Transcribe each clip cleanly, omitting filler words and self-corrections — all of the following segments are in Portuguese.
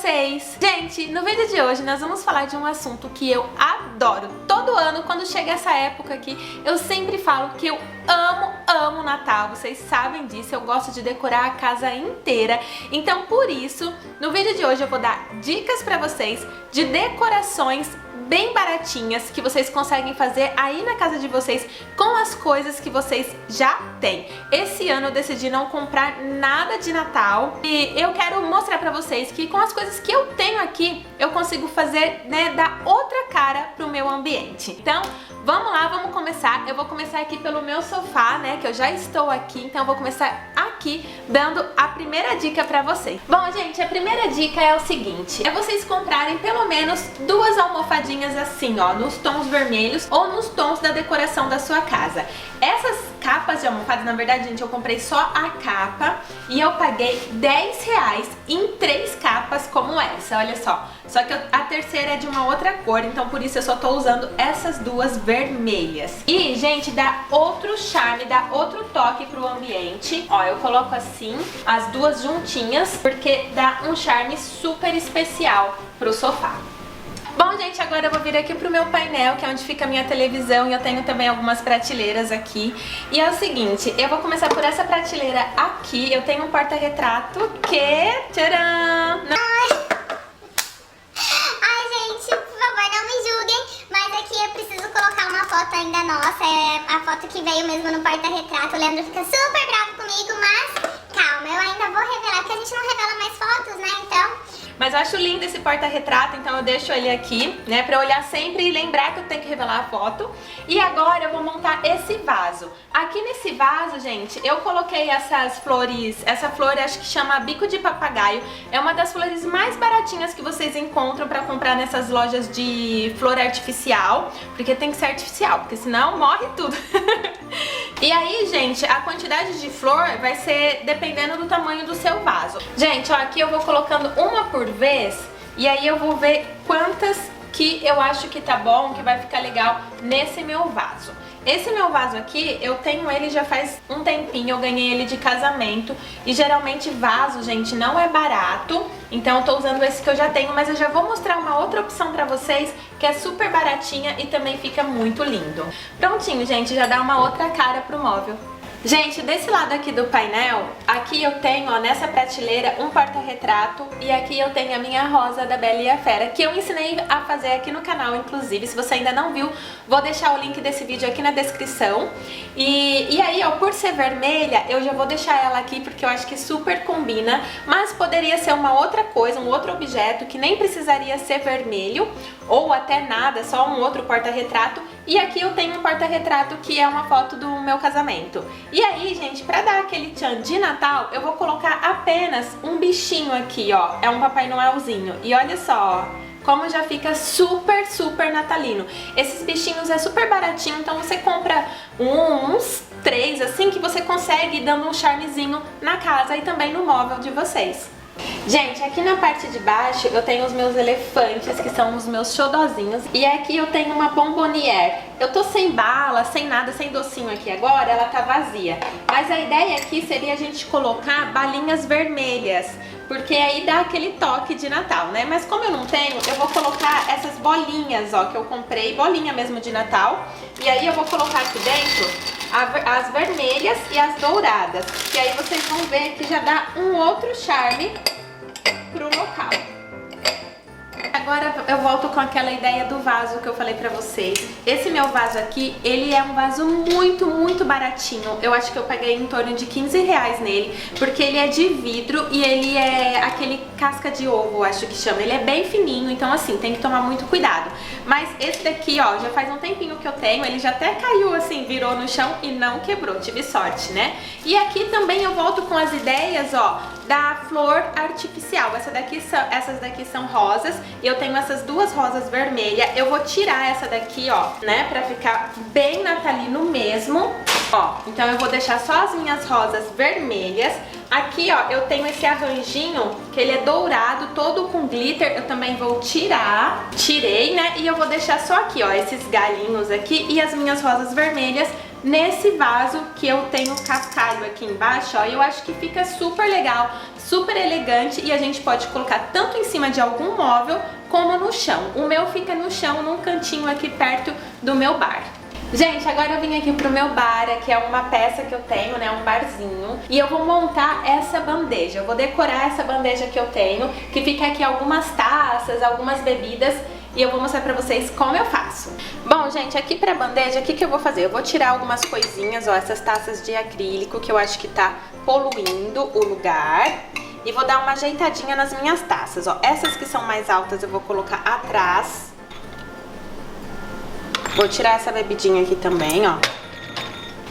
vocês? Gente, no vídeo de hoje nós vamos falar de um assunto que eu adoro. Todo ano, quando chega essa época aqui, eu sempre falo que eu amo Natal. Vocês sabem disso, eu gosto de decorar a casa inteira. Então, por isso, no vídeo de hoje eu vou dar dicas pra vocês de decorações bem baratinhas que vocês conseguem fazer aí na casa de vocês com as coisas que vocês já têm. Esse ano eu decidi não comprar nada de Natal e eu quero mostrar pra vocês que com as coisas que eu tenho aqui eu consigo fazer, né, dar outra cara pro meu ambiente. Então, vamos lá, vamos começar. Eu vou começar aqui pelo meu sofá, né, que eu já estou aqui, então eu vou começar aqui dando a primeira dica pra vocês. Bom, gente, a primeira dica é o seguinte, é vocês comprarem pelo menos 2 almofadinhas assim, ó, nos tons vermelhos ou nos tons da decoração da sua casa. Essas capas de almofadas, na verdade, gente, eu comprei só a capa e eu paguei R$10 em 3 capas como essa, olha só. Só que a terceira é de uma outra cor, então por isso eu só tô usando essas 2 vermelhas. E, gente, dá outro charme, dá outro toque pro ambiente. Ó, eu coloco assim, as 2 juntinhas, porque dá um charme super especial pro sofá. Bom, gente, agora eu vou vir aqui pro meu painel, que é onde fica a minha televisão, e eu tenho também algumas prateleiras aqui. E é o seguinte, eu vou começar por essa prateleira aqui. Eu tenho um porta-retrato que... Tcharam! Ai, gente, por favor, não me julguem, mas aqui eu preciso colocar uma foto ainda nossa. É a foto que veio mesmo no porta-retrato. O Leandro fica super bravo comigo, mas calma, eu ainda vou revelar, porque a gente não revela mais fotos, né, então... Mas eu acho lindo esse porta-retrato, então eu deixo ele aqui, né, pra olhar sempre e lembrar que eu tenho que revelar a foto. E agora eu vou montar esse vaso. Aqui nesse vaso, gente, eu coloquei essas flores, essa flor acho que chama bico de papagaio. É uma das flores mais baratinhas que vocês encontram pra comprar nessas lojas de flor artificial, porque tem que ser artificial, porque senão morre tudo. E aí, gente, a quantidade de flor vai ser dependendo do tamanho do seu vaso. Gente, ó, aqui eu vou colocando uma por vez e aí eu vou ver quantas que eu acho que tá bom, que vai ficar legal nesse meu vaso. Esse meu vaso aqui, eu tenho ele já faz um tempinho, eu ganhei ele de casamento. E geralmente vaso, gente, não é barato. Então eu tô usando esse que eu já tenho, mas eu já vou mostrar uma outra opção pra vocês que é super baratinha e também fica muito lindo. Prontinho, gente, já dá uma outra cara pro móvel. Gente, desse lado aqui do painel, aqui eu tenho, ó, nessa prateleira um porta-retrato e aqui eu tenho a minha rosa da Bela e a Fera, que eu ensinei a fazer aqui no canal, inclusive. Se você ainda não viu, vou deixar o link desse vídeo aqui na descrição. E aí, ó, por ser vermelha, eu já vou deixar ela aqui porque eu acho que super combina, mas poderia ser uma outra coisa, um outro objeto que nem precisaria ser vermelho ou até nada, só um outro porta-retrato. E aqui eu tenho um porta-retrato que é uma foto do meu casamento. E aí, gente, pra dar aquele tchan de Natal, eu vou colocar apenas um bichinho aqui, ó. É um Papai Noelzinho. E olha só, ó, como já fica super natalino. Esses bichinhos é super baratinho, então você compra uns 3, assim, que você consegue ir dando um charmezinho na casa e também no móvel de vocês. Gente, aqui na parte de baixo eu tenho os meus elefantes, que são os meus xodozinhos. E aqui eu tenho uma bombonière. Eu tô sem bala, sem nada, sem docinho aqui agora, ela tá vazia. Mas a ideia aqui seria a gente colocar balinhas vermelhas, porque aí dá aquele toque de Natal, né? Mas como eu não tenho, eu vou colocar essas bolinhas, ó, que eu comprei, bolinha mesmo de Natal. E aí eu vou colocar aqui dentro as vermelhas e as douradas, que aí vocês vão ver que já dá um outro charme pro local. Agora eu volto com aquela ideia do vaso que eu falei pra vocês. Esse meu vaso aqui, ele é um vaso muito baratinho. Eu acho que eu paguei em torno de R$15 nele, porque ele é de vidro e ele é aquele casca de ovo, acho que chama. Ele é bem fininho, então assim, tem que tomar muito cuidado. Mas esse daqui, ó, já faz um tempinho que eu tenho, ele já até caiu assim, virou no chão e não quebrou, tive sorte, né? E aqui também eu volto com as ideias, ó, da flor artificial. Essas daqui são rosas e eu tenho essas 2 rosas vermelhas. Eu vou tirar essa daqui, ó, né, pra ficar bem natalino mesmo. Ó, então eu vou deixar só as minhas rosas vermelhas. Aqui, ó, eu tenho esse arranjinho que ele é dourado, todo com glitter. Eu também vou tirar. Tirei, né, e eu vou deixar só aqui, ó, esses galinhos aqui e as minhas rosas vermelhas nesse vaso que eu tenho cascalho aqui embaixo, ó. E eu acho que fica super legal, super elegante e a gente pode colocar tanto em cima de algum móvel como no chão. O meu fica no chão, num cantinho aqui perto do meu bar. Gente, agora eu vim aqui pro meu bar, que é uma peça que eu tenho, né, um barzinho. E eu vou montar essa bandeja, eu vou decorar essa bandeja que eu tenho, que fica aqui algumas taças, algumas bebidas. E eu vou mostrar pra vocês como eu faço. Bom, gente, aqui pra bandeja, o que eu vou fazer? Eu vou tirar algumas coisinhas, ó, essas taças de acrílico que eu acho que tá poluindo o lugar. E vou dar uma ajeitadinha nas minhas taças, ó. Essas que são mais altas eu vou colocar atrás. Vou tirar essa bebidinha aqui também, ó.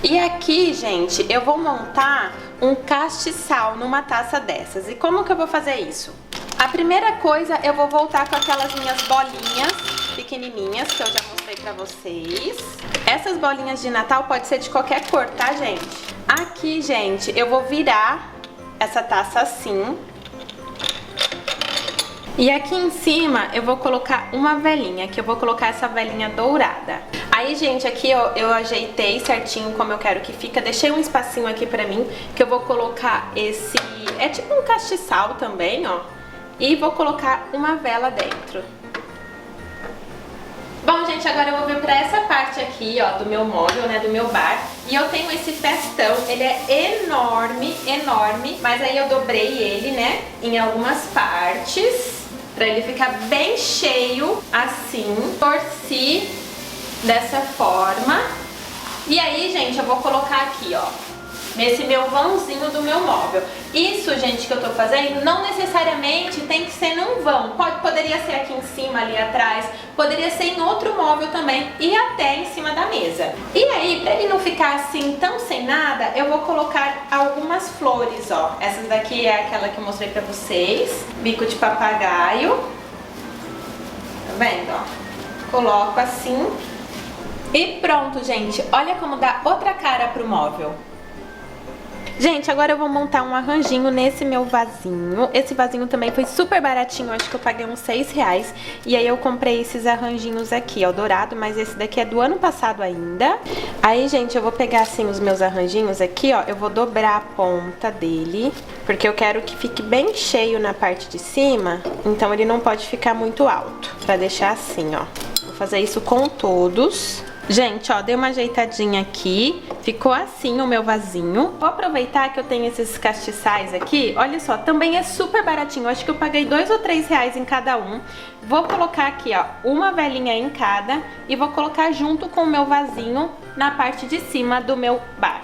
E aqui, gente, eu vou montar um castiçal numa taça dessas. E como que eu vou fazer isso? A primeira coisa, eu vou voltar com aquelas minhas bolinhas pequenininhas que eu já mostrei pra vocês. Essas bolinhas de Natal pode ser de qualquer cor, tá, gente? Aqui, gente, eu vou virar essa taça assim. E aqui em cima eu vou colocar uma velinha, que eu vou colocar essa velinha dourada. Aí, gente, aqui eu ajeitei certinho como eu quero que fica. Deixei um espacinho aqui pra mim, que eu vou colocar esse... É tipo um castiçal também, ó. E vou colocar uma vela dentro. Bom, gente, agora eu vou vir pra essa parte aqui, ó, do meu móvel, né, do meu bar. E eu tenho esse festão, ele é enorme, enorme. Mas aí eu dobrei ele, né, em algumas partes, pra ele ficar bem cheio, assim. Torci dessa forma. E aí, gente, eu vou colocar aqui, ó, nesse meu vãozinho do meu móvel. Isso, gente, que eu tô fazendo, não necessariamente tem que ser num vão. Poderia ser aqui em cima, ali atrás, poderia ser em outro móvel também e até em cima da mesa. E aí, pra ele não ficar assim tão sem nada, eu vou colocar algumas flores, ó. Essa daqui é aquela que eu mostrei pra vocês, bico de papagaio. Tá vendo, ó? Coloco assim e pronto, gente. Olha como dá outra cara pro móvel. Gente, agora eu vou montar um arranjinho nesse meu vasinho. Esse vasinho também foi super baratinho, acho que eu paguei uns R$6. E aí eu comprei esses arranjinhos aqui, ó, dourado, mas esse daqui é do ano passado ainda. Aí, gente, eu vou pegar assim os meus arranjinhos aqui, ó, eu vou dobrar a ponta dele, porque eu quero que fique bem cheio na parte de cima, então ele não pode ficar muito alto, pra deixar assim, ó. Vou fazer isso com todos. Gente, ó, dei uma ajeitadinha aqui, ficou assim o meu vasinho. Vou aproveitar que eu tenho esses castiçais aqui, olha só, também é super baratinho, acho que eu paguei R$2 ou R$3 em cada um. Vou colocar aqui, ó, uma velinha em cada e vou colocar junto com o meu vasinho na parte de cima do meu bar.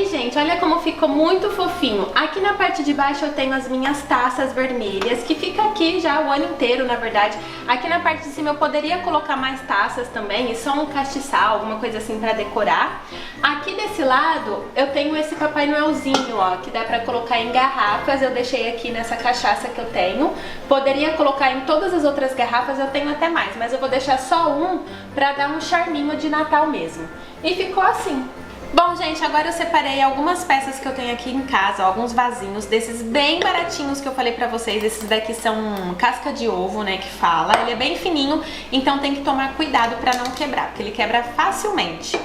Gente, olha como ficou muito fofinho. Aqui na parte de baixo eu tenho as minhas taças vermelhas, que fica aqui já o ano inteiro, na verdade. Aqui na parte de cima eu poderia colocar mais taças também, e só um castiçal, alguma coisa assim pra decorar. Aqui desse lado eu tenho esse Papai Noelzinho, ó, que dá pra colocar em garrafas. Eu deixei aqui nessa cachaça que eu tenho. Poderia colocar em todas as outras garrafas, eu tenho até mais, mas eu vou deixar só um pra dar um charminho de Natal mesmo. E ficou assim. Bom, gente, agora eu separei algumas peças que eu tenho aqui em casa, ó, alguns vasinhos desses bem baratinhos que eu falei pra vocês. Esses daqui são casca de ovo, né, que fala. Ele é bem fininho, então tem que tomar cuidado pra não quebrar, porque ele quebra facilmente.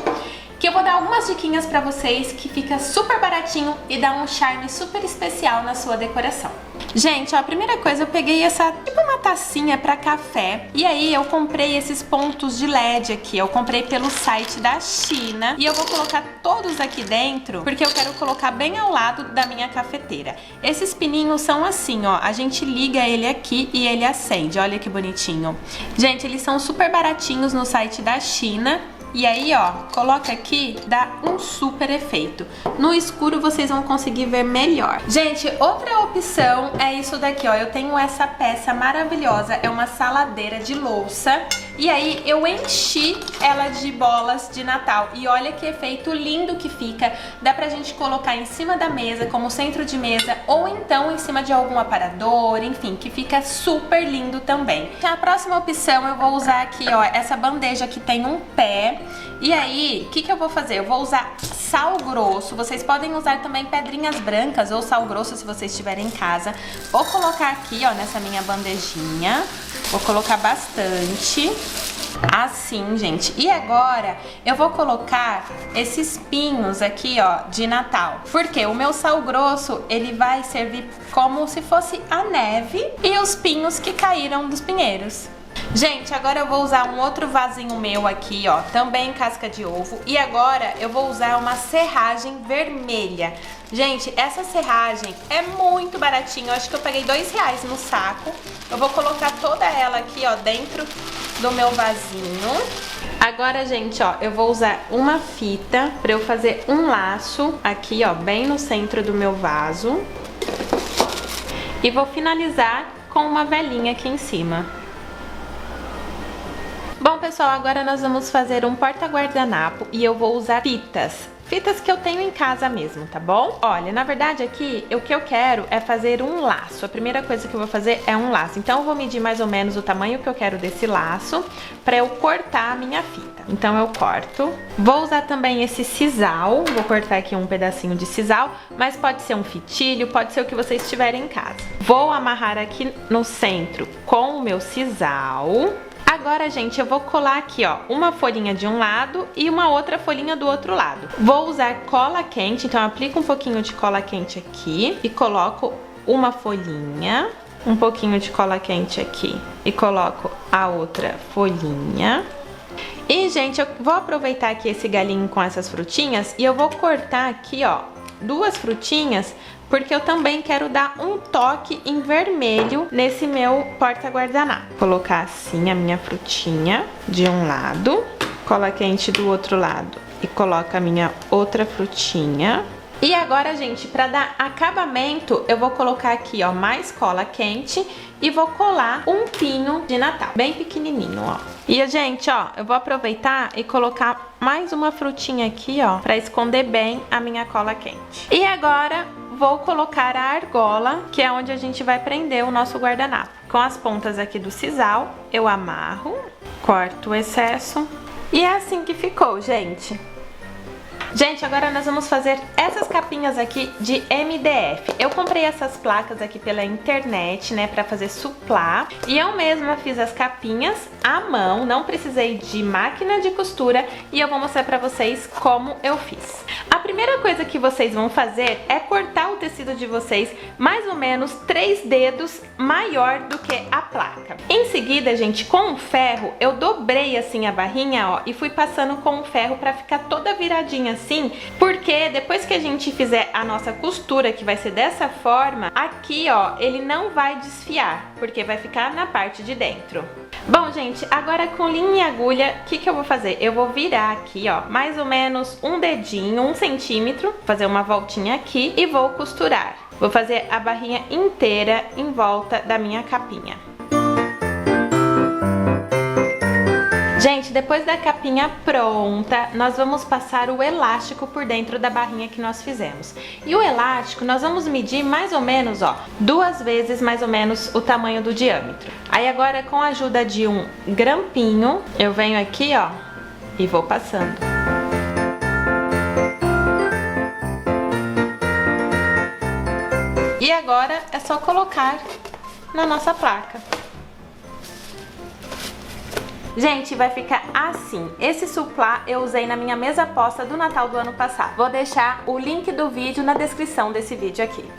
Que eu vou dar algumas diquinhas pra vocês que fica super baratinho e dá um charme super especial na sua decoração. Gente, ó, a primeira coisa, eu peguei essa, tipo uma tacinha pra café. E aí eu comprei esses pontos de LED aqui. Eu comprei pelo site da China. E eu vou colocar todos aqui dentro, porque eu quero colocar bem ao lado da minha cafeteira. Esses pininhos são assim, ó. A gente liga ele aqui e ele acende. Olha que bonitinho. Gente, eles são super baratinhos no site da China. E aí, ó, coloca aqui, dá um super efeito. No escuro vocês vão conseguir ver melhor. Gente, outra opção é isso daqui, ó. Eu tenho essa peça maravilhosa, é uma saladeira de louça. E aí eu enchi ela de bolas de Natal. E olha que efeito lindo que fica. Dá pra gente colocar em cima da mesa, como centro de mesa, ou então em cima de algum aparador, enfim, que fica super lindo também. A próxima opção eu vou usar aqui, ó, essa bandeja que tem um pé. E aí, o que eu vou fazer? Eu vou usar sal grosso. Vocês podem usar também pedrinhas brancas ou sal grosso se vocês estiverem em casa. Vou colocar aqui, ó, nessa minha bandejinha. Vou colocar bastante. Assim, gente. E agora eu vou colocar esses pinhos aqui, ó, de Natal. Porque o meu sal grosso, ele vai servir como se fosse a neve e os pinhos que caíram dos pinheiros. Gente, agora eu vou usar um outro vasinho meu aqui, ó, também casca de ovo. E agora eu vou usar uma serragem vermelha. Gente, essa serragem é muito baratinha, eu acho que eu paguei R$2 no saco. Eu vou colocar toda ela aqui, ó, dentro do meu vasinho. Agora, gente, ó, eu vou usar uma fita pra eu fazer um laço aqui, ó, bem no centro do meu vaso. E vou finalizar com uma velinha aqui em cima. Bom, pessoal, agora nós vamos fazer um porta-guardanapo e eu vou usar fitas. Fitas que eu tenho em casa mesmo, tá bom? Olha, na verdade aqui, o que eu quero é fazer um laço. A primeira coisa que eu vou fazer é um laço. Então eu vou medir mais ou menos o tamanho que eu quero desse laço pra eu cortar a minha fita. Então eu corto. Vou usar também esse sisal. Vou cortar aqui um pedacinho de sisal, mas pode ser um fitilho, pode ser o que vocês tiverem em casa. Vou amarrar aqui no centro com o meu sisal. Agora, gente, eu vou colar aqui, ó, uma folhinha de um lado e uma outra folhinha do outro lado. Vou usar cola quente, então eu aplico um pouquinho de cola quente aqui e coloco uma folhinha, um pouquinho de cola quente aqui e coloco a outra folhinha. E, gente, eu vou aproveitar aqui esse galinho com essas frutinhas e eu vou cortar aqui, ó, duas frutinhas, porque eu também quero dar um toque em vermelho nesse meu porta-guardanapo. Colocar assim a minha frutinha de um lado, cola quente do outro lado e coloco a minha outra frutinha. E agora, gente, para dar acabamento, eu vou colocar aqui, ó, mais cola quente e vou colar um pinho de Natal, bem pequenininho, ó. E, gente, ó, eu vou aproveitar e colocar mais uma frutinha aqui, ó, para esconder bem a minha cola quente. E agora vou colocar a argola, que é onde a gente vai prender o nosso guardanapo. Com as pontas aqui do sisal, eu amarro, corto o excesso e é assim que ficou, gente. Gente, agora nós vamos fazer essas capinhas aqui de MDF. Eu comprei essas placas aqui pela internet, né, pra fazer suplá. E eu mesma fiz as capinhas à mão, não precisei de máquina de costura. E eu vou mostrar pra vocês como eu fiz. A primeira coisa que vocês vão fazer é cortar o tecido de vocês mais ou menos 3 dedos maior do que a placa. Em seguida, gente, com o ferro, eu dobrei assim a barrinha, ó, e fui passando com o ferro pra ficar toda viradinha assim, porque depois que a gente fizer a nossa costura, que vai ser dessa forma, aqui, ó, ele não vai desfiar, porque vai ficar na parte de dentro. Bom, gente, agora com linha e agulha, o que eu vou fazer? Eu vou virar aqui, ó, mais ou menos um dedinho, 1 centímetro, fazer uma voltinha aqui e vou costurar. Vou fazer a barrinha inteira em volta da minha capinha. Gente, depois da capinha pronta, nós vamos passar o elástico por dentro da barrinha que nós fizemos. E o elástico nós vamos medir mais ou menos, ó, 2 vezes mais ou menos o tamanho do diâmetro. Aí agora, com a ajuda de um grampinho, eu venho aqui, ó, e vou passando. E agora é só colocar na nossa placa. Gente, vai ficar assim. Esse suplá eu usei na minha mesa posta do Natal do ano passado. Vou deixar o link do vídeo na descrição desse vídeo aqui.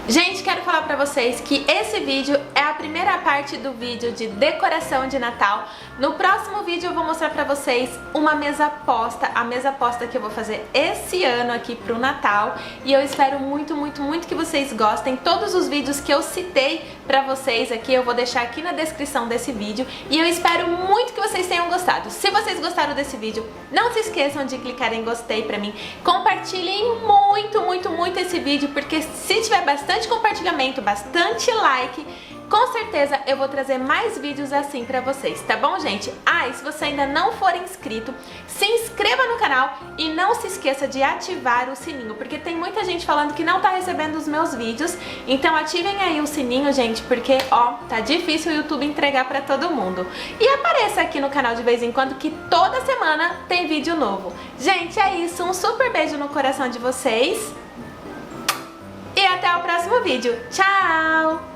Gente, quero falar pra vocês que esse vídeo é a primeira parte do vídeo de decoração de Natal. No próximo vídeo eu vou mostrar pra vocês uma mesa posta, a mesa posta que eu vou fazer esse ano aqui pro Natal. E eu espero muito, muito, muito que vocês gostem. Todos os vídeos que eu citei pra vocês aqui, eu vou deixar aqui na descrição desse vídeo. E eu espero muito que vocês tenham gostado. Se vocês gostaram desse vídeo, não se esqueçam de clicar em gostei pra mim. Compartilhem muito, muito, muito esse vídeo, porque se tiver bastante compartilhamento, bastante like, com certeza eu vou trazer mais vídeos assim pra vocês, tá bom, gente? Ah, e se você ainda não for inscrito, se inscreva no canal e não se esqueça de ativar o sininho, porque tem muita gente falando que não tá recebendo os meus vídeos, então ativem aí o sininho, gente, porque, ó, tá difícil o YouTube entregar pra todo mundo. E apareça aqui no canal de vez em quando, que toda semana tem vídeo novo. Gente, é isso, um super beijo no coração de vocês e até o próximo vídeo. Tchau!